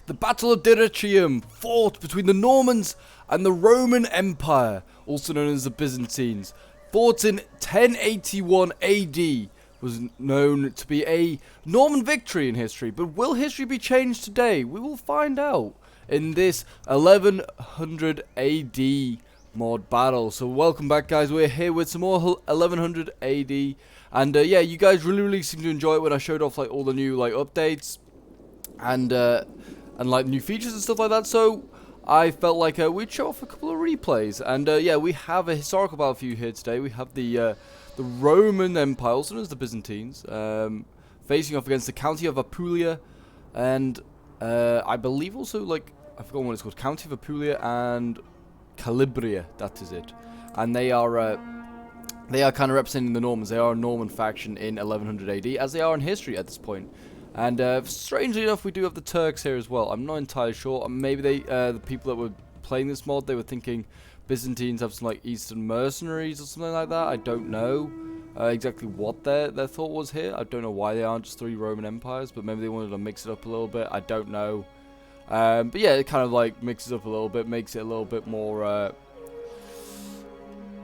The Battle of Dyrrachium, fought between the Normans and the Roman Empire, also known as the Byzantines, fought in 1081 AD, was known to be a Norman victory in history. But will history be changed today? We will find out in this 1100 AD mod battle. So welcome back, guys. We're here with some more 1100 AD, and yeah, you guys really seem to enjoy it when I showed off like all the new like updates and like new features and stuff like that. So I felt like we'd show off a couple of replays, and yeah, we have a historical battle for you here today. We have the Roman Empire, also known as the Byzantines, facing off against the County of Apulia, and I believe also, like, I forgot what it's called, County of Apulia and Calabria, that is it. And they are kind of representing the Normans. They are a Norman faction in 1100 AD, as they are in history at this point. And strangely enough, we do have the Turks here as well. I'm not entirely sure. Maybe they, the people that were playing this mod, they were thinking Byzantines have some like Eastern mercenaries or something like that. I don't know exactly what their thought was here. I don't know why they aren't just 3 Roman empires, but maybe they wanted to mix it up a little bit. I don't know. But yeah, it kind of like mixes up a little bit, makes it a little bit more,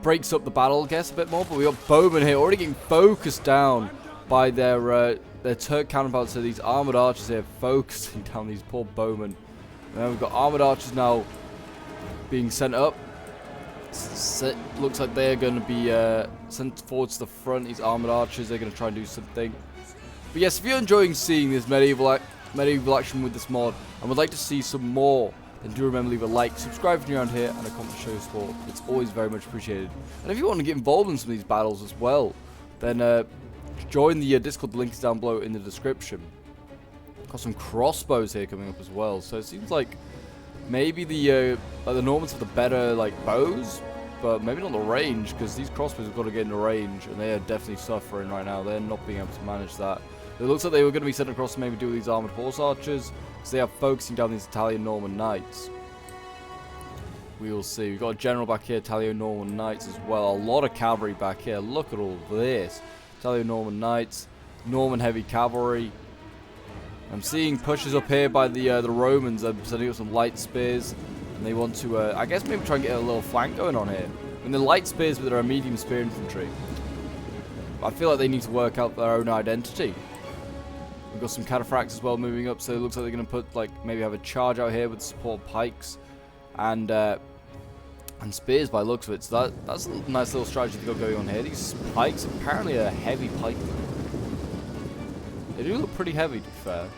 breaks up the battle, I guess, a bit more. But we got bowmen here already getting focused down by their Turk counterparts. So these armored archers here focusing down these poor bowmen. And then we've got armored archers now being sent up. Looks like they're going to be sent forward to the front. These armored archers, they're going to try and do something. But yes, if you're enjoying seeing this medieval action with this mod and would like to see some more, then do remember, leave a like, subscribe if you're around here, and a comment to show your support. It's always very much appreciated. And if you want to get involved in some of these battles as well, then join the Discord. The link is down below in the description. Got some crossbows here coming up as well, so it seems like maybe the Normans have the better like bows, but maybe not the range, because these crossbows have got to get into range, and they are definitely suffering right now. They're not being able to manage that. It looks like they were going to be sent across to maybe do these armored horse archers, because they are focusing down these Italian Norman knights. We will see. We've got a general back here, Italian Norman knights as well. A lot of cavalry back here. Look at all this. Italian Norman knights, Norman heavy cavalry. I'm seeing pushes up here by the Romans. They're setting up some light spears, and they want to, I guess, maybe try and get a little flank going on here. I mean, the light spears, but they're a medium spear infantry. I feel like they need to work out their own identity. We've got some cataphracts as well moving up, so it looks like they're going to put, like, maybe have a charge out here with support pikes and spears by the looks of it. So that's a nice little strategy they got going on here. These pikes apparently are heavy pike. They do look pretty heavy, to be fair.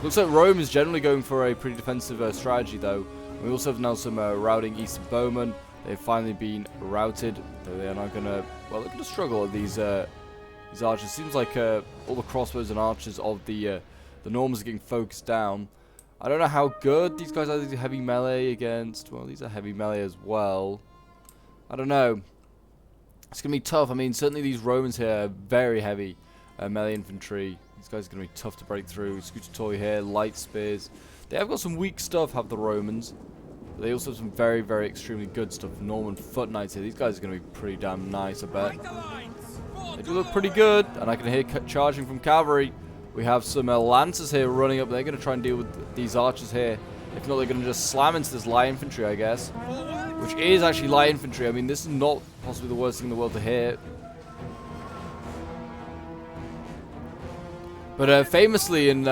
Looks like Rome is generally going for a pretty defensive strategy, though. We also have now some routing eastern bowmen. They've finally been routed, though they are not going to, well, they're going to struggle at these archers. Seems like all the crossbows and archers of the Normans are getting focused down. I don't know how good these guys are. These are heavy melee against, well, these are heavy melee as well. I don't know. It's going to be tough. I mean, certainly these Romans here are very heavy melee infantry. These guys are going to be tough to break through. Scooter toy here, light spears. They have got some weak stuff, have the Romans. But they also have some very extremely good stuff. Norman foot knights here. These guys are going to be pretty damn nice, I bet. They do look pretty good, and I can hear charging from cavalry. We have some lancers here running up. They're going to try and deal with these archers here. If not, they're going to just slam into this light infantry, I guess. Which is actually light infantry. I mean, this is not possibly the worst thing in the world to hit. But famously in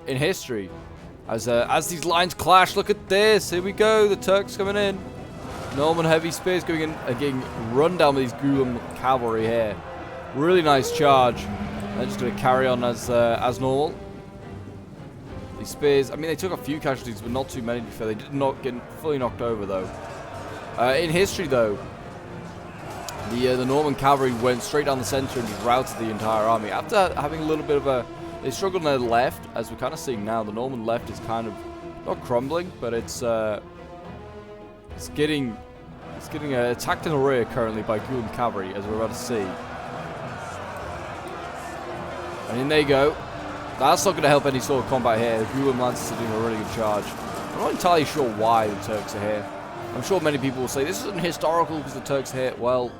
history, as these lines clash, look at this. Here we go. The Turks coming in. Norman heavy spears going in, getting run down with these Gulam cavalry here. Really nice charge. They're just going to carry on as normal. These spears, I mean, they took a few casualties, but not too many, to be fair. They did not get fully knocked over, though. In history, though, the Norman cavalry went straight down the center and just routed the entire army. After having a little bit of a... They struggled on their left, as we're kind of seeing now. The Norman left is kind of not crumbling, but it's getting attacked in the rear currently by Gulam cavalry, as we're about to see. And in they go. That's not going to help any sort of combat here. The Gulam lancers are doing a really good charge. I'm not entirely sure why the Turks are here. I'm sure many people will say this isn't historical because the Turks are here. Well,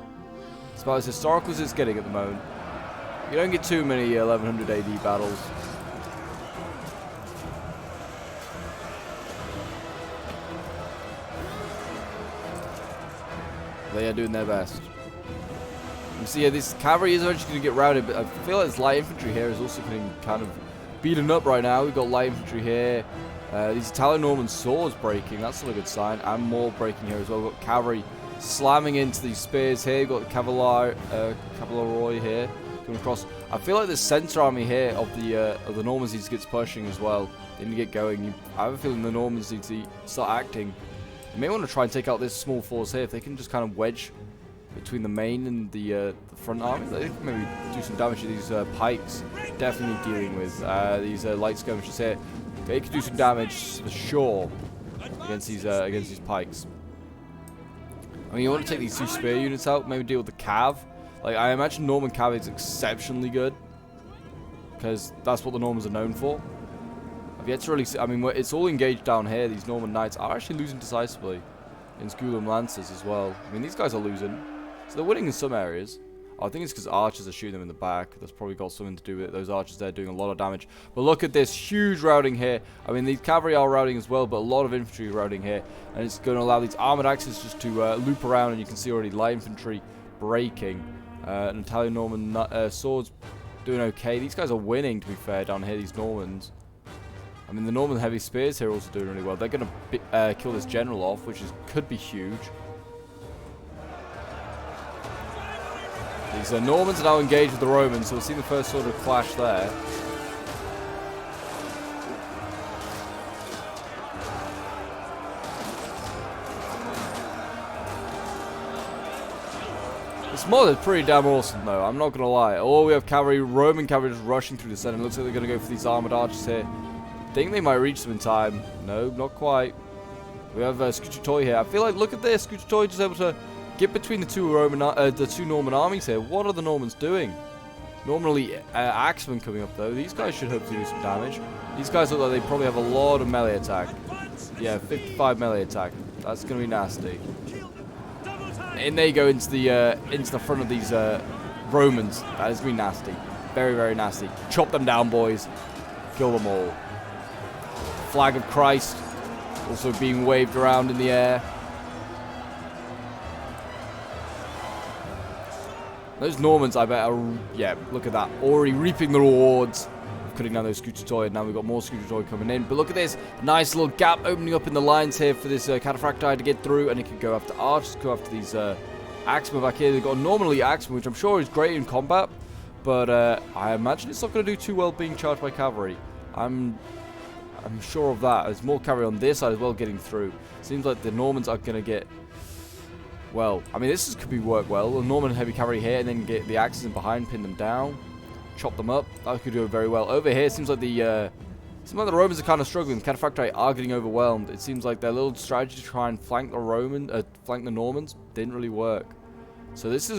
it's about as historical as it's getting at the moment. You don't get too many 1100 AD battles. They are doing their best. You see, yeah, this cavalry is eventually going to get routed, but I feel like this light infantry here is also getting kind of beaten up right now. We've got light infantry here. These Italo-Norman swords breaking. That's not a good sign. And more breaking here as well. We've got cavalry slamming into these spears here. We've got Cavalieri here coming across. I feel like the center army here of the Normans needs to get pushing as well. They need to get going. I have a feeling the Normans need to start acting. You may want to try and take out this small force here. If they can just kind of wedge between the main and the front army, they can maybe do some damage to these pikes. Definitely dealing with these light skirmishers here. They can do some damage for sure against these pikes. I mean, you want to take these 2 spear units out, maybe deal with the cav. Like, I imagine Norman cav is exceptionally good, because that's what the Normans are known for. I've yet to really see, I mean, it's all engaged down here. These Norman knights are actually losing decisively against Gulam lancers as well. I mean, these guys are losing. So they're winning in some areas. I think it's because archers are shooting them in the back. That's probably got something to do with it. Those archers there doing a lot of damage. But look at this huge routing here. I mean, these cavalry are routing as well, but a lot of infantry are routing here. And it's going to allow these armored axes just to loop around. And you can see already light infantry breaking. And Italian-Norman swords doing okay. These guys are winning, to be fair, down here, these Normans. I mean, the Norman heavy spears here are also doing really well. They're going to kill this general off, which could be huge. These Normans are now engaged with the Romans, so we'll see the first sort of clash there. This mod is pretty damn awesome, though. I'm not going to lie. Oh, we have cavalry, Roman cavalry just rushing through the center. It looks like they're going to go for these armored archers here. Think they might reach them in time. No, not quite. We have Scututoy here. I feel like, look at this. Scututoy just able to get between the two Norman armies here. What are the Normans doing? Normally, Axemen coming up, though. These guys should hopefully do some damage. These guys look like they probably have a lot of melee attack. Yeah, 55 melee attack. That's going to be nasty. And they go into the front of these Romans. That is going to be nasty. Very, very nasty. Chop them down, boys. Kill them all. Flag of Christ also being waved around in the air. Those Normans, I bet, are, yeah, look at that. Already reaping the rewards of cutting down those Scututoy. Now we've got more Scututoy coming in. But look at this. Nice little gap opening up in the lines here for this Cataphracti to get through. And it can go after archers, go after these Axemen back here. They've got a normally Axemen, which I'm sure is great in combat. But I imagine it's not going to do too well being charged by cavalry. I'm sure of that. There's more cavalry on this side as well getting through. Seems like the Normans are going to get... Well, I mean, this could be work well. The Norman heavy cavalry here, and then get the axes in behind, pin them down, chop them up. That could do very well. Over here, it seems like the Romans are kind of struggling. The Cataphracti are getting overwhelmed. It seems like their little strategy to try and flank the Normans didn't really work. So this is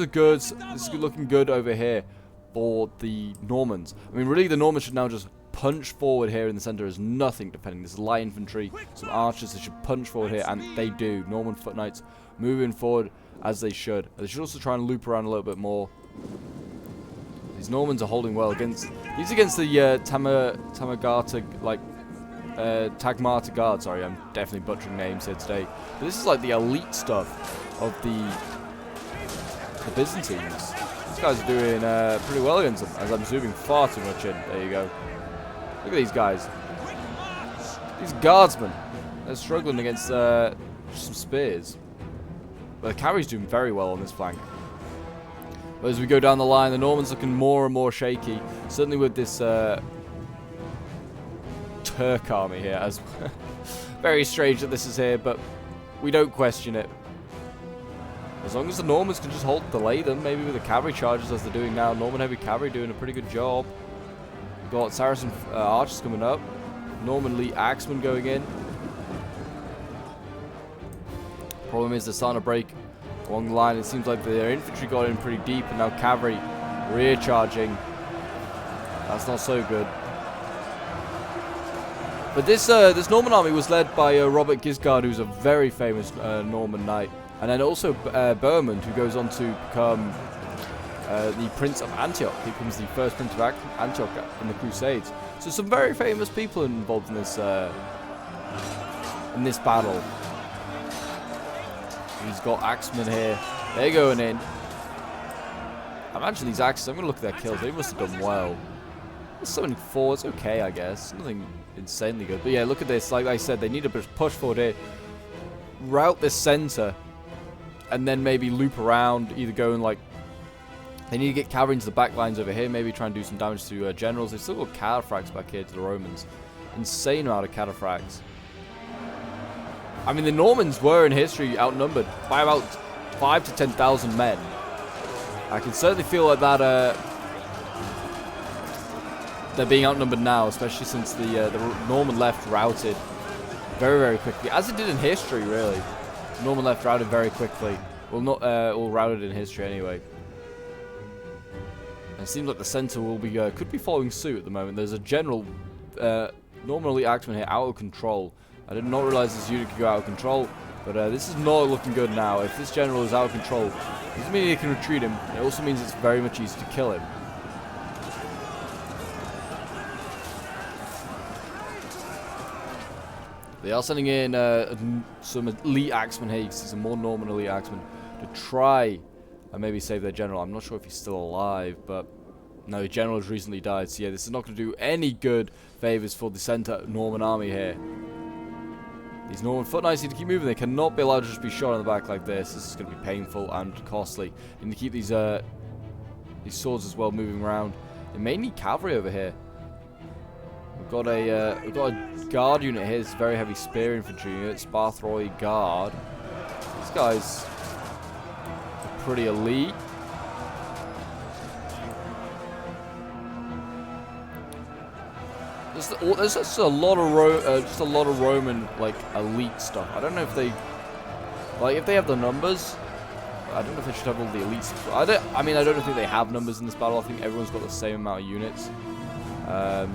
looking good over here for the Normans. I mean, really, the Normans should now just punch forward here in the center. There's nothing defending. There's light infantry, some archers. They should punch forward here, and they do. Norman foot knights moving forward as they should. They should also try and loop around a little bit more. These Normans are holding well against the Tagmata Guard. Sorry, I'm definitely butchering names here today. But this is like the elite stuff of the Byzantines. These guys are doing pretty well against them, as I'm zooming far too much in. There you go. Look at these guys. These guardsmen. They're struggling against some spears. But the cavalry's doing very well on this flank. But as we go down the line, the Normans looking more and more shaky. Certainly with this Turk army here. As very strange that this is here, but we don't question it. As long as the Normans can just delay them, maybe with the cavalry charges as they're doing now. Norman heavy cavalry doing a pretty good job. We've got Saracen archers coming up. Norman elite axemen going in. Problem is they're starting to break along the line. It seems like their infantry got in pretty deep, and now cavalry rear charging. That's not so good. But this Norman army was led by Robert Gisgard, who's a very famous Norman knight, and then also Bohemond, who goes on to become the Prince of Antioch. He becomes the first Prince of Antioch in the Crusades. So some very famous people involved in this battle. He's got axemen here They're going in. Imagine these axes. I'm going to look at their kills. They must have done well. Summoning 4 is okay, I guess. Nothing insanely good. But yeah, look at this. Like I said, they need a bit of push forward here. Route this center. And then maybe loop around. Either going like... They need to get cavalry into the back lines over here. Maybe try and do some damage to generals. They've still got cataphracts back here to the Romans. Insane amount of cataphracts. I mean, the Normans were in history outnumbered by about 5 to 10,000 men. I can certainly feel like that they're being outnumbered now, especially since the Norman left routed very, very quickly, as it did in history, really. The Norman left routed very quickly. Well, not all routed in history anyway. And it seems like the center will be could be following suit at the moment. There's a general Norman elite axeman here out of control. I did not realize this unit could go out of control, but this is not looking good now. If this general is out of control, it doesn't mean he can retreat him. It also means it's very much easier to kill him. They are sending in some elite axemen here. You can see some more Norman elite axemen to try and maybe save their general. I'm not sure if he's still alive, but no, the general has recently died. So yeah, this is not going to do any good favors for the center Norman army here. These Norman foot knights need to keep moving. They cannot be allowed to just be shot in the back like this. This is going to be painful and costly. You need to keep these swords as well moving around. They may need cavalry over here. We've got a guard unit here. It's a very heavy spear infantry unit. Sparthroi guard. These guys are pretty elite. There's just a lot of Roman like elite stuff. I don't know if they have the numbers. I don't know if they should have all the elites. I don't think they have numbers in this battle. I think everyone's got the same amount of units.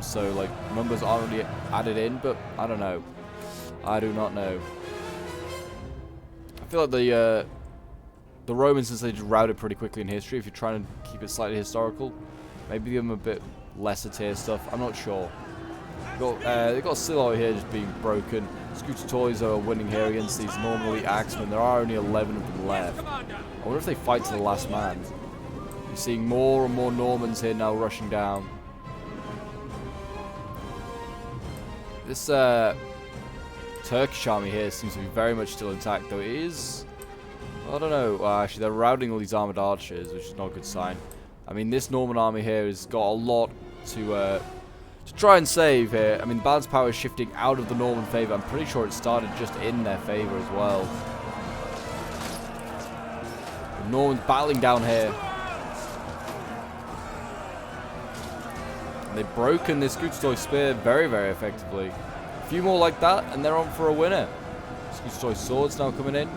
So like numbers aren't really added in, but I don't know. I do not know. I feel like the Romans, since they just routed pretty quickly in history, if you're trying to keep it slightly historical, maybe give them a bit lesser tier stuff. I'm not sure. They've got Silo here just being broken. Scooter Toys are winning here against these normally axemen. There are only 11 of them left. I wonder if they fight to the last man. You're seeing more and more Normans here now rushing down. This Turkish army here seems to be very much still intact, though it is... I don't know. Actually, they're routing all these armored archers, which is not a good sign. I mean, this Norman army here has got a lot to try and save here. I mean, balance power is shifting out of the Norman favor. I'm pretty sure it started just in their favor as well. The Normans battling down here. And they've broken this Scooter spear very, very effectively. A few more like that, and they're on for a winner. Scooter swords now coming in.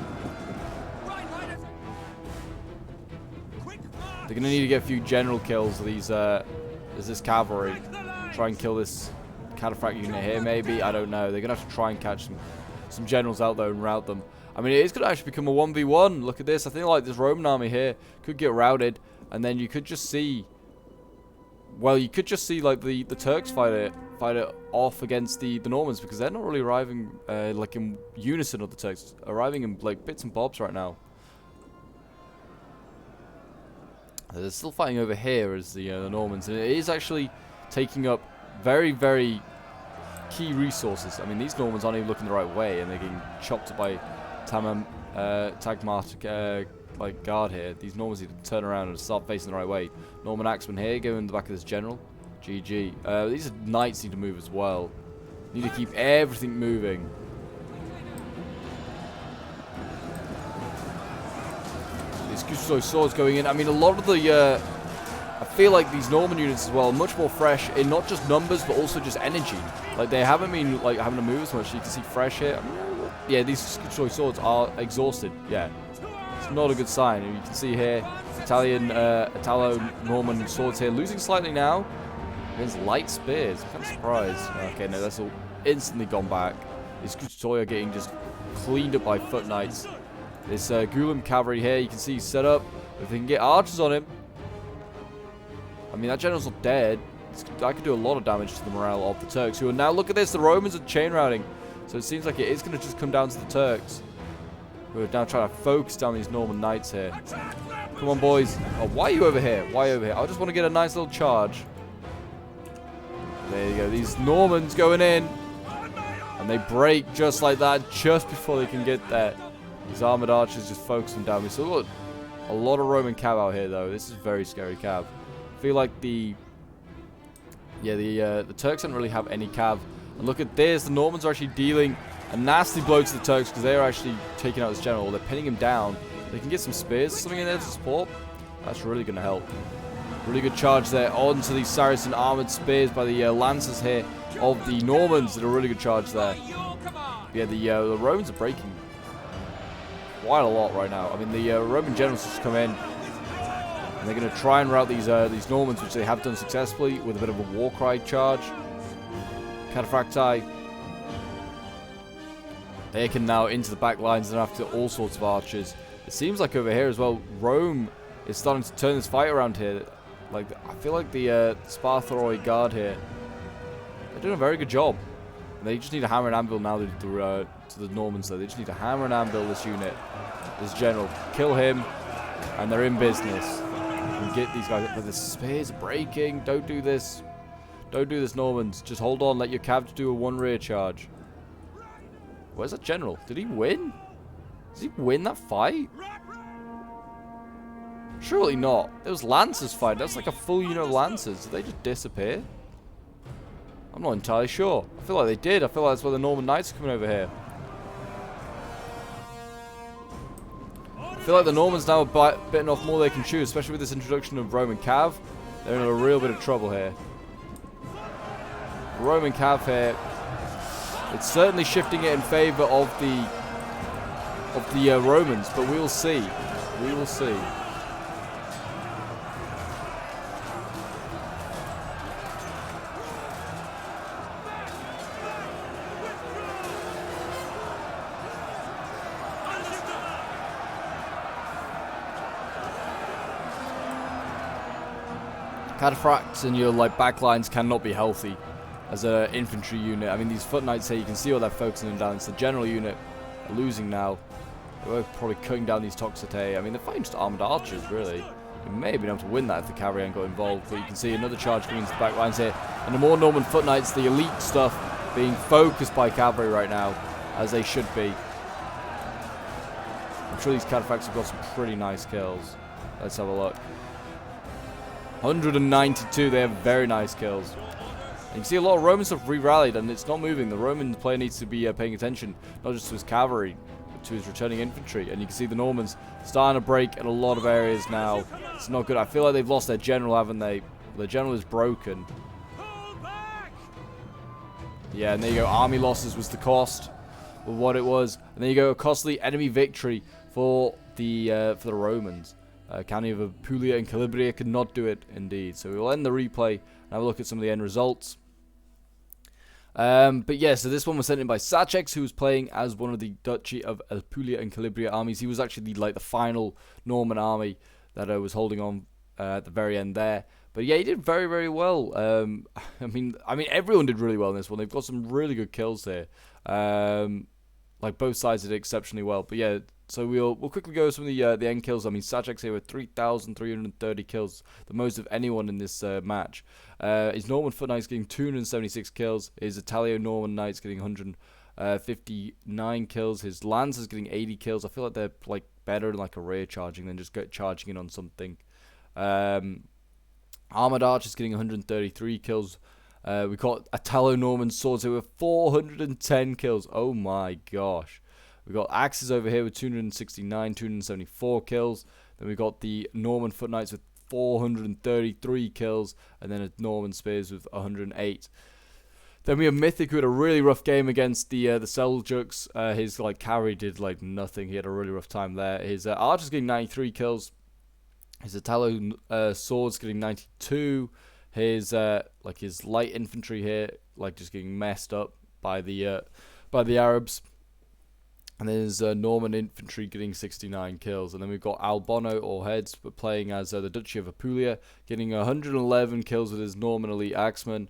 They're going to need to get a few general kills. These, there's this cavalry. Try and kill this cataphract unit here, maybe. I don't know. They're going to have to try and catch some generals out there and rout them. I mean, it is going to actually become a 1v1. Look at this. I think like this Roman army here could get routed, and then you could just see... Well, you could just see like the Turks fight it off against the Normans, because they're not really arriving like in unison with the Turks. Arriving in like bits and bobs right now. They're still fighting over here as the Normans, and it is actually taking up very, very key resources. I mean, these Normans aren't even looking the right way, and they're getting chopped by Tagmart like guard here. These Normans need to turn around and start facing the right way. Norman axeman here, go in the back of this general. GG. These knights need to move as well. Need to keep everything moving. These swords going in. I mean, a lot of the I feel like these Norman units as well are much more fresh in not just numbers but also just energy. Like they haven't been like having to move as much. You can see fresh here. I mean, yeah, these swords are exhausted. Yeah, it's not a good sign. And you can see here Italo-Norman swords here losing slightly now against light spears. I'm kind of surprised. Okay, no, that's all instantly gone back. These Kutoy are getting just cleaned up by foot knights. This Gulam cavalry here, you can see he's set up. If they can get archers on him, I mean, that general's not dead. I could do a lot of damage to the morale of the Turks, who are now, look at this, the Romans are chain routing. So it seems like it is going to just come down to the Turks, who We're now trying to focus down these Norman knights here. Come on, boys. Oh, why are you over here? Why over here? I just want to get a nice little charge. There you go. These Normans going in. And they break just like that, just before they can get there. These armored archers just focus them down. We still got a lot of Roman cav out here, though. This is very scary cav. I feel like the Turks don't really have any cav. And look at this. The Normans are actually dealing a nasty blow to the Turks because they are actually taking out this general. They're pinning him down. They can get some spears or something in there to support. That's really going to help. Really good charge there onto these Saracen armored spears by the lancers here of the Normans. Did a really good charge there. Yeah, the Romans are breaking quite a lot right now. I mean, the Roman generals just come in and they're going to try and rout these Normans, which they have done successfully with a bit of a war cry charge. Cataphracti. They can now into the back lines and after all sorts of archers. It seems like over here as well, Rome is starting to turn this fight around here. Like, I feel like the Spartharoi guard here, they're doing a very good job. And they just need a hammer and anvil now to the Normans, though. They just need to hammer and anvil this unit, this general. Kill him, and they're in business. And get these guys. But the spears are breaking. Don't do this. Don't do this, Normans. Just hold on. Let your cav do a one rear charge. Where's that general? Did he win? Did he win that fight? Surely not. It was Lancers fight. That's like a full unit of Lancers. Did they just disappear? I'm not entirely sure. I feel like they did. I feel like that's where the Norman Knights are coming over here. I feel like the Normans now are bitten off more than they can chew, especially with this introduction of Roman Cav. They're in a real bit of trouble here. Roman Cav here. It's certainly shifting it in favor of the Romans, but we will see. We will see. Cataphracts and your backlines cannot be healthy as an infantry unit. I mean, these foot knights here, you can see what they're focusing them down. It's the general unit are losing now. They're probably cutting down these Toxotae. I mean, they're fighting just armored archers, really. They may have been able to win that if the cavalry hadn't got involved, but you can see another charge coming into the backlines here. And the more Norman foot knights, the elite stuff, being focused by cavalry right now, as they should be. I'm sure these cataphracts have got some pretty nice kills. Let's have a look. 192, they have very nice kills. And you can see a lot of Roman stuff re-rallied, and it's not moving. The Roman player needs to be paying attention, not just to his cavalry, but to his returning infantry. And you can see the Normans starting to break in a lot of areas now. It's not good. I feel like they've lost their general, haven't they? Their general is broken. Yeah, and there you go. Army losses was the cost of what it was. And there you go, a costly enemy victory for the Romans. County of Apulia and Calabria could not do it, indeed. So we will end the replay and have a look at some of the end results. But yeah, so this one was sent in by Sachex, who was playing as one of the Duchy of Apulia and Calabria armies. He was actually the final Norman army that was holding on at the very end there. But yeah, he did very, very well. I mean, everyone did really well in this one. They've got some really good kills here. Both sides did exceptionally well. But yeah, so we'll quickly go over some of the end kills. I mean, Sachex here with 3,330 kills, the most of anyone in this match. His Norman Foot Knights getting 276 kills. His Italo-Norman Knights getting 159 kills. His Lancers getting 80 kills. I feel like they're better in a rear charging than just charging in on something. Armored Archers getting 133 kills. We got Italo-Norman Swords here with 410 kills. Oh my gosh. We got Axes over here with 269, 274 kills. Then we got the Norman Foot Knights with 433 kills, and then a Norman Spears with 108. Then we have Mythic, who had a really rough game against the Seljuks. His cavalry did nothing. He had a really rough time there. His Archers getting 93 kills. His Italo Swords getting 92. His his light infantry here just getting messed up by the Arabs. And then there's Norman infantry getting 69 kills. And then we've got Albono, or Heads, but playing as the Duchy of Apulia, getting 111 kills with his Norman elite axemen.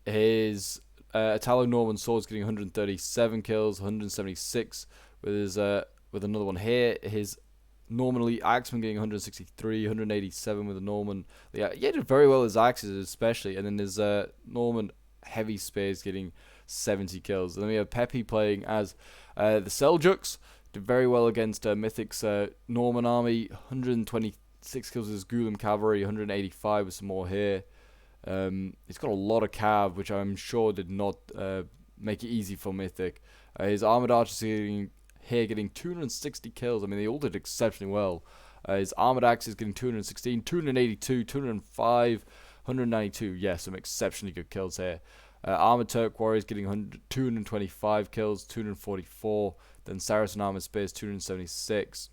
His Italo-Norman Swords getting 137 kills, 176 with another one here. His Norman elite axeman getting 163, 187 with a Norman. Yeah, he did very well with his axes especially, and then his Norman heavy spears getting 70 kills. And then we have Pepe playing as the Seljuks. Did very well against Mythic's Norman army. 126 kills with his Gulam cavalry, 185 with some more here. He's got a lot of cav, which I'm sure did not make it easy for Mythic. His armored archers getting 260 kills. I mean, they all did exceptionally well. His armored axes getting 216, 282, 205, 192. Yeah, some exceptionally good kills here. Armored Turk warriors getting 225 kills, 244. Then Saracen armored spears 276.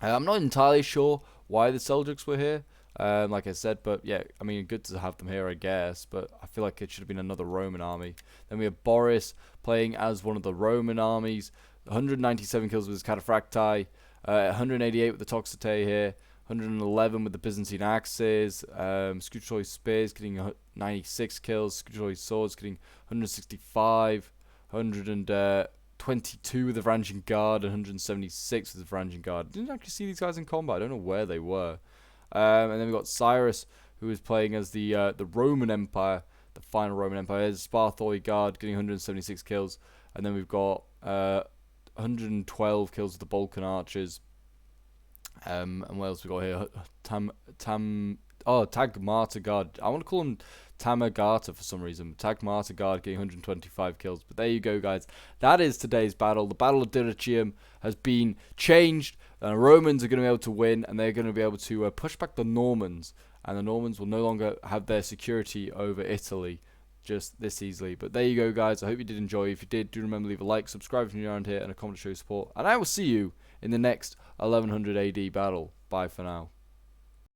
I'm not entirely sure why the Seljuks were here. Like I said, but yeah, I mean, good to have them here, I guess, but I feel like it should have been another Roman army. Then we have Boris playing as one of the Roman armies, 197 kills with his Cataphracti, 188 with the Toxote here, 111 with the Byzantine axes, Scutoid spears getting 96 kills, Scutoid swords getting 165, 122 with the Varangian Guard, 176 with the Varangian Guard. I didn't actually see these guys in combat, I don't know where they were. And then we got Cyrus, who is playing as the Roman Empire, the final Roman Empire. There's Sparthoi Guard getting 176 kills, and then we've got 112 kills with the Balkan archers. And what else we got here? Tagmata Guard. I want to call him Tamagata for some reason. Tagmata Guard getting 125 kills. But there you go, guys. That is today's battle. The Battle of Dyrrachium has been changed. The Romans are going to be able to win, and they're going to be able to push back the Normans. And the Normans will no longer have their security over Italy just this easily. But there you go, guys. I hope you did enjoy. If you did, do remember to leave a like, subscribe if you're around here, and a comment to show your support. And I will see you in the next 1100 AD battle. Bye for now.